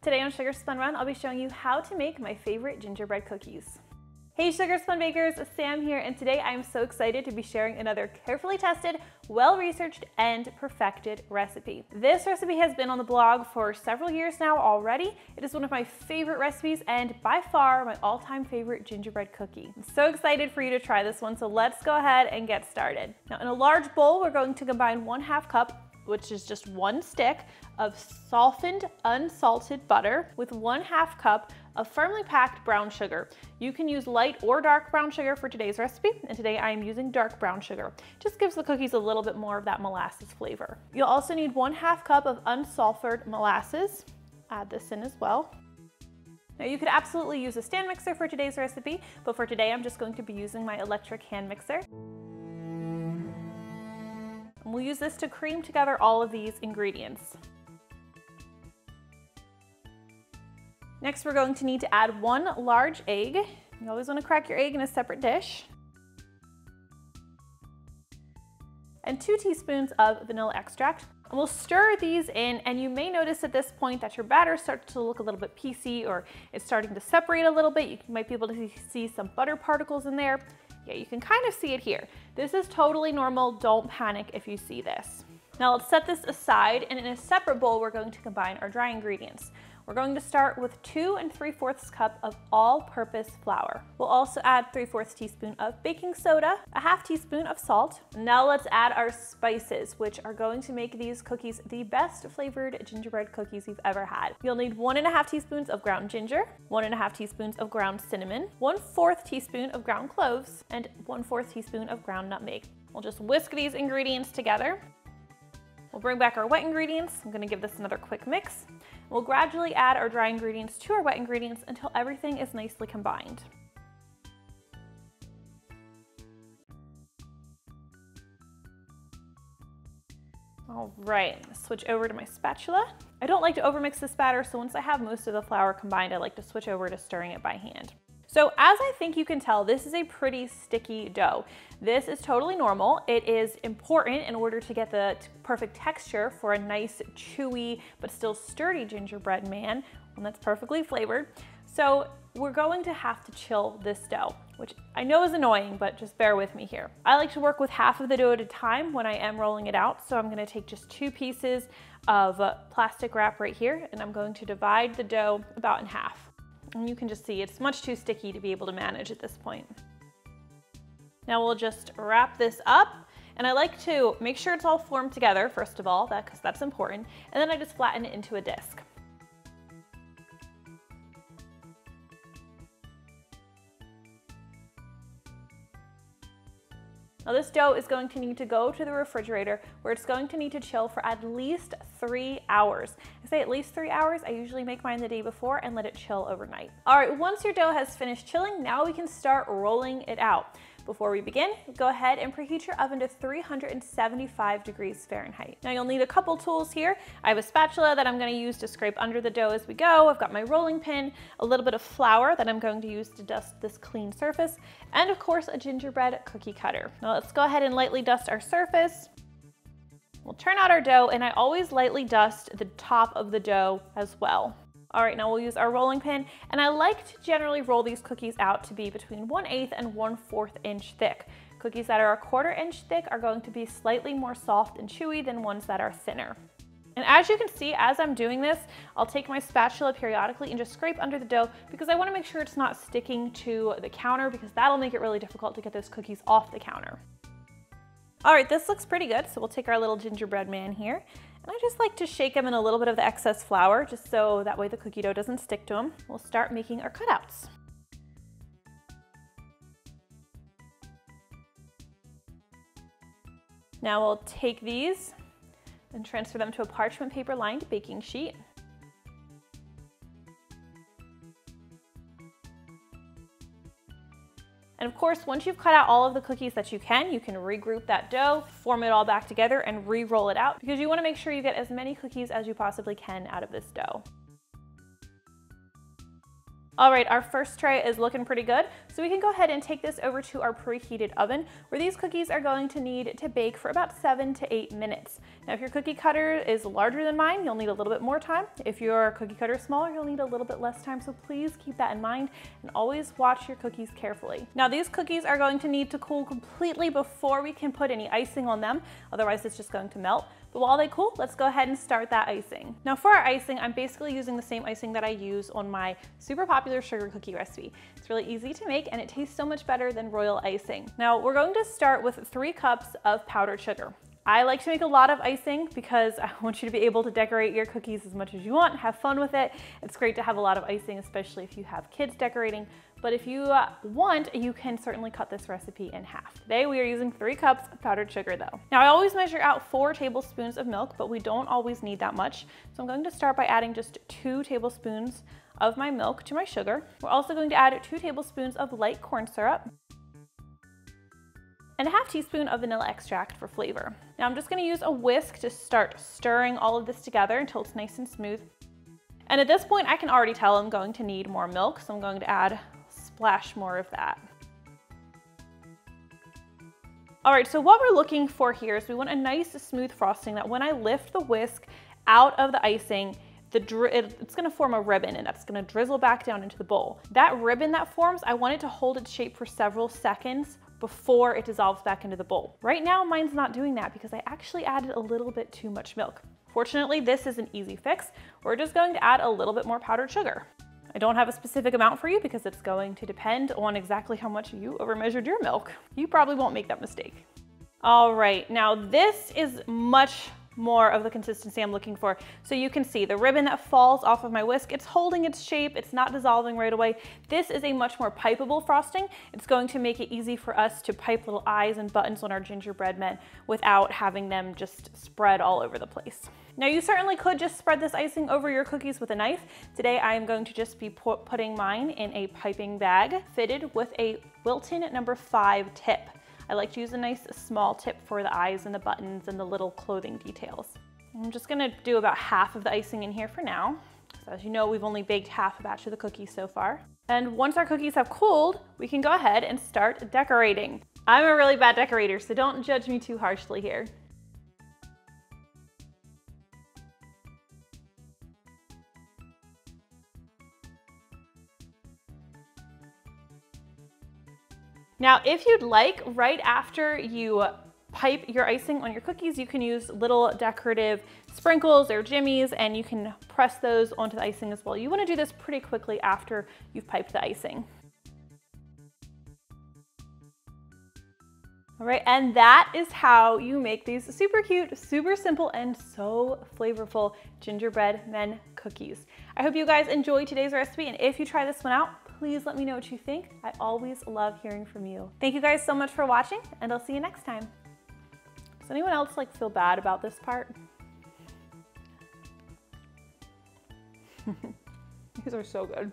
Today on Sugar Spun Run, I'll be showing you how to make my favorite gingerbread cookies. Hey Sugar Spun Bakers, Sam here, and today I am so excited to be sharing another carefully tested, well-researched, and perfected recipe. This recipe has been on the blog for several years now already. It is one of my favorite recipes and by far my all-time favorite gingerbread cookie. I'm so excited for you to try this one, so let's go ahead and get started. Now in a large bowl, we're going to combine 1/2 cup, which is just 1 stick of softened unsalted butter with 1/2 cup of firmly packed brown sugar. You can use light or dark brown sugar for today's recipe, and today I am using dark brown sugar. Just gives the cookies a little bit more of that molasses flavor. You'll also need 1/2 cup of unsulphured molasses. Add this in as well. Now you could absolutely use a stand mixer for today's recipe, but for today I'm just going to be using my electric hand mixer. And we'll use this to cream together all of these ingredients. Next, we're going to need to add 1 large egg. You always want to crack your egg in a separate dish. And 2 teaspoons of vanilla extract. And we'll stir these in, and you may notice at this point that your batter starts to look a little bit piecey, or it's starting to separate a little bit. You might be able to see some butter particles in there. Yeah, you can kind of see it here. This is totally normal. Don't panic if you see this. Now let's set this aside, and in a separate bowl, we're going to combine our dry ingredients. We're going to start with 2 3/4 cup of all-purpose flour. We'll also add 3/4 teaspoon of baking soda, a 1/2 teaspoon of salt. Now let's add our spices, which are going to make these cookies the best flavored gingerbread cookies you've ever had. You'll need 1½ teaspoons of ground ginger, 1½ teaspoons of ground cinnamon, 1/4 teaspoon of ground cloves, and 1/4 teaspoon of ground nutmeg. We'll just whisk these ingredients together. We'll bring back our wet ingredients. I'm gonna give this another quick mix. We'll gradually add our dry ingredients to our wet ingredients until everything is nicely combined. All right, switch over to my spatula. I don't like to overmix this batter, so once I have most of the flour combined, I like to switch over to stirring it by hand. So as I think you can tell, this is a pretty sticky dough. This is totally normal. It is important in order to get the perfect texture for a nice, chewy, but still sturdy gingerbread man, one that's perfectly flavored. So we're going to have to chill this dough, which I know is annoying, but just bear with me here. I like to work with half of the dough at a time when I am rolling it out. So I'm gonna take just 2 pieces of plastic wrap right here, and I'm going to divide the dough about in half. And you can just see it's much too sticky to be able to manage at this point. Now we'll just wrap this up, and I like to make sure it's all formed together, first of all, because that's important, and then I just flatten it into a disc. Now this dough is going to need to go to the refrigerator, where it's going to need to chill for at least 3 hours. I say at least 3 hours. I usually make mine the day before and let it chill overnight. All right, once your dough has finished chilling, now we can start rolling it out. Before we begin, go ahead and preheat your oven to 375 degrees Fahrenheit. Now you'll need a couple tools here. I have a spatula that I'm going to use to scrape under the dough as we go. I've got my rolling pin, a little bit of flour that I'm going to use to dust this clean surface, and of course a gingerbread cookie cutter. Now let's go ahead and lightly dust our surface. We'll turn out our dough, and I always lightly dust the top of the dough as well. All right, now we'll use our rolling pin, and I like to generally roll these cookies out to be between 1/8 and 1/4 inch thick. Cookies that are 1/4 inch thick are going to be slightly more soft and chewy than ones that are thinner. And as you can see, as I'm doing this, I'll take my spatula periodically and just scrape under the dough, because I want to make sure it's not sticking to the counter, because that'll make it really difficult to get those cookies off the counter. All right, this looks pretty good, so we'll take our little gingerbread man here. And I just like to shake them in a little bit of the excess flour, just so that way the cookie dough doesn't stick to them. We'll start making our cutouts. Now we'll take these and transfer them to a parchment paper lined baking sheet. And of course, once you've cut out all of the cookies that you can regroup that dough, form it all back together, and re-roll it out, because you want to make sure you get as many cookies as you possibly can out of this dough. All right, our first tray is looking pretty good, so we can go ahead and take this over to our preheated oven, where these cookies are going to need to bake for about 7 to 8 minutes. Now, if your cookie cutter is larger than mine, you'll need a little bit more time. If your cookie cutter is smaller, you'll need a little bit less time, so please keep that in mind and always watch your cookies carefully. Now, these cookies are going to need to cool completely before we can put any icing on them, otherwise it's just going to melt. But while they cool, let's go ahead and start that icing. Now for our icing, I'm basically using the same icing that I use on my super popular sugar cookie recipe. It's really easy to make and it tastes so much better than royal icing. Now we're going to start with 3 cups of powdered sugar. I like to make a lot of icing because I want you to be able to decorate your cookies as much as you want, have fun with it. It's great to have a lot of icing, especially if you have kids decorating. But if you want, you can certainly cut this recipe in half. Today we are using 3 cups of powdered sugar though. Now I always measure out 4 tablespoons of milk, but we don't always need that much. So I'm going to start by adding just 2 tablespoons of my milk to my sugar. We're also going to add 2 tablespoons of light corn syrup and a half teaspoon of vanilla extract for flavor. Now I'm just gonna use a whisk to start stirring all of this together until it's nice and smooth. And at this point, I can already tell I'm going to need more milk, so I'm going to add a splash more of that. All right, so what we're looking for here is we want a nice smooth frosting that when I lift the whisk out of the icing, it's gonna form a ribbon and that's gonna drizzle back down into the bowl. That ribbon that forms, I want it to hold its shape for several seconds before it dissolves back into the bowl. Right now, mine's not doing that because I actually added a little bit too much milk. Fortunately, this is an easy fix. We're just going to add a little bit more powdered sugar. I don't have a specific amount for you because it's going to depend on exactly how much you overmeasured your milk. You probably won't make that mistake. All right, now this is much more of the consistency I'm looking for. So you can see the ribbon that falls off of my whisk, it's holding its shape, it's not dissolving right away. This is a much more pipeable frosting. It's going to make it easy for us to pipe little eyes and buttons on our gingerbread men without having them just spread all over the place. Now you certainly could just spread this icing over your cookies with a knife. Today I am going to just be putting mine in a piping bag fitted with a Wilton No. 5 tip. I like to use a nice small tip for the eyes and the buttons and the little clothing details. I'm just gonna do about half of the icing in here for now. So as you know, we've only baked half a batch of the cookies so far. And once our cookies have cooled, we can go ahead and start decorating. I'm a really bad decorator, so don't judge me too harshly here. Now, if you'd like, right after you pipe your icing on your cookies, you can use little decorative sprinkles or jimmies and you can press those onto the icing as well. You want to do this pretty quickly after you've piped the icing. All right, and that is how you make these super cute, super simple, and so flavorful gingerbread men cookies. I hope you guys enjoyed today's recipe, and if you try this one out, please let me know what you think. I always love hearing from you. Thank you guys so much for watching, and I'll see you next time. Does anyone else feel bad about this part? These are so good.